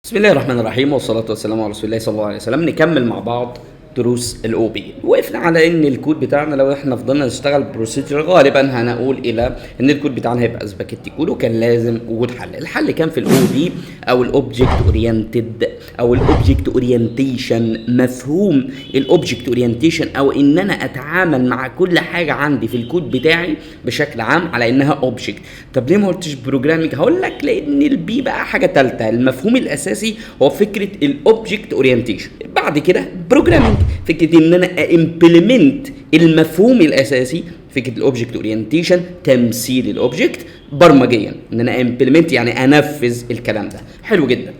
بسم الله الرحمن الرحيم والصلاة والسلام على رسول الله صلى الله عليه وسلم. نكمل مع بعض دروس الاو بي. وقفنا على ان الكود بتاعنا لو احنا فضلنا نشتغل بروسيجر غالبا هنقول الى ان الكود بتاعنا هيبقى سباكيتي كود، وكان لازم وجود حل. الحل كان في الاو بي او الاوبجكت اورينتد او الاوبجكت اورينتيشن. مفهوم الاوبجكت اورينتيشن او ان انا اتعامل مع كل حاجه عندي في الكود بتاعي بشكل عام على انها اوبجكت. طب ليه ما قلتش بروجرامنج؟ هقول لك لان البي بقى حاجه ثالثه. المفهوم الاساسي هو فكره الاوبجكت اورينتيشن، بعد كده بروجرامنج فكره ان انا امبلمنت المفهوم الاساسي فكره الاوبجكت اورينتيشن، تمثيل الاوبجكت برمجيا، ان انا امبلمنت يعني انفذ الكلام ده. حلو جدا.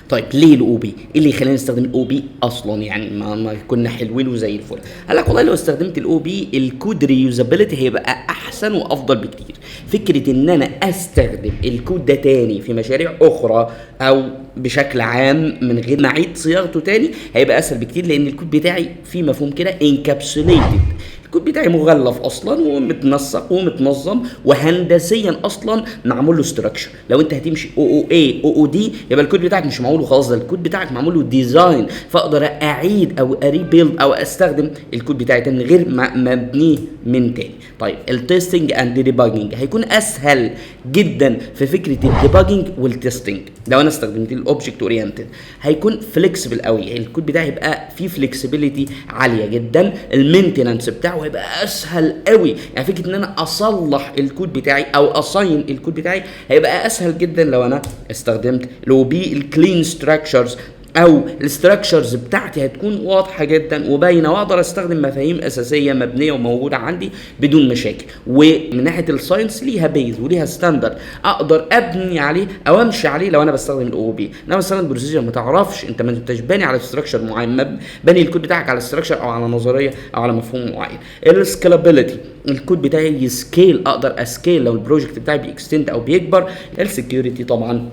طيب ليه الاو بي؟ ايه اللي يخلينا نستخدم الاو بي اصلا؟ يعني ما كنا حلوين وزي الفل. قال لك والله لو استخدمت الاو بي الكود ريوزابيلتي هيبقى احسن وافضل بكتير. فكره ان انا استخدم الكود ده تاني في مشاريع اخرى او بشكل عام من غير ما اعيد صياغته تاني هيبقى اسهل بكتير، لان الكود بتاعي فيه مفهوم كده انكابسوليتد. الكود بتاعي مغلف اصلا ومتنسق ومتنظم وهندسيا اصلا معمول له ستراكشر. لو انت هتمشي او اي او دي يبقى الكود بتاعك مش معمول له خلاص، ده الكود بتاعك معمول له ديزاين، فاقدر اعيد او اريبيلد او استخدم الكود بتاعي تاني من غير ما مبنيه من تاني. طيب التستنج اند ديباجنج هيكون اسهل جدا في فكره الديباجنج والتستنج لو انا استخدمت الاوبجكت اورينتد. هيكون فليكسبل قوي، الكود بتاعي هيبقى فيه فليكسبيليتي عاليه جدا. المينتنانس بتاعه هيبقى اسهل قوي، يعني فكره ان انا اصلح الكود بتاعي او اصين الكود بتاعي هيبقى اسهل جدا لو انا استخدمت لو بي. الكلين ستراكشرز او الستراكشرز بتاعتي هتكون واضحه جدا وباينه، واقدر استخدم مفاهيم اساسيه مبنيه وموجوده عندي بدون مشاكل. ومن ناحيه الساينس ليها بيز وليها ستاندرد اقدر ابني عليه او امشي عليه لو انا بستخدم الاو بي. انما بستخدم بروسيجر ما تعرفش، انت ما انتش باني على ستراكشر معين، باني الكود بتاعك على ستراكشر او على نظريه او على مفهوم معين. السكيلابيلتي الكود بتاعي يسكيل، اقدر اسكيل لو البروجكت بتاعي بيكستند او بيكبر. السكيورتي طبعا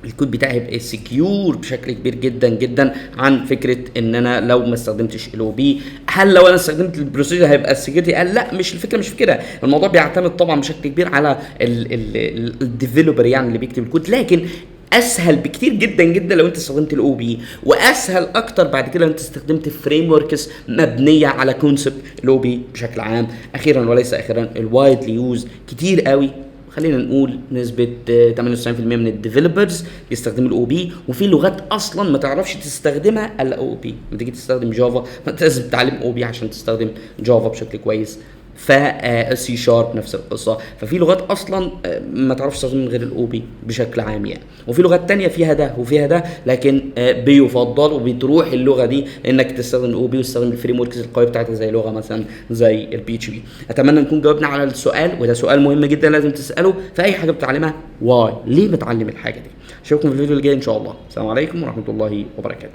الكود بتاعي هيبقى سكيور بشكل كبير جدا جدا عن فكره ان انا لو ما استخدمتش الاو بي. هل لو انا استخدمت البروسيجر هيبقى السكيورتي؟ قال لا، مش الفكره مش في كده. الموضوع بيعتمد طبعا بشكل كبير على الديفلوبر يعني اللي بيكتب الكود، لكن اسهل بكتير جدا جدا لو انت استخدمت الاو بي، واسهل اكتر بعد كده لو انت استخدمت فريم وركس مبنيه على كونسبت الاو بي بشكل عام. اخيرا وليس اخيرا الوايدلي يوز كتير قوي، خلينا نقول نسبة 98% من الديفلوبرز بيستخدموا الاو بي، وفي لغات اصلا ما تعرفش تستخدمها الا او بي. لما تيجي تستخدم جافا ما لازم تتعلم او بي عشان تستخدم جافا بشكل كويس. سي شارب نفس القصه. ففي لغات اصلا ما تعرفش تستخدم من غير الاو بي بشكل عام يعني. وفي لغات تانية فيها ده وفيها ده، لكن بيفضل وبتروح اللغه دي انك تستخدم الاو بي وتستخدم الفريم وركس القويه بتاعتها زي لغه مثلا زي البي اتش بي. اتمنى نكون جاوبنا على السؤال، وده سؤال مهم جدا لازم تساله في اي حاجه بتتعلمها. واي ليه بتعلم الحاجه دي؟ اشوفكم في الفيديو الجاي ان شاء الله. السلام عليكم ورحمه الله وبركاته.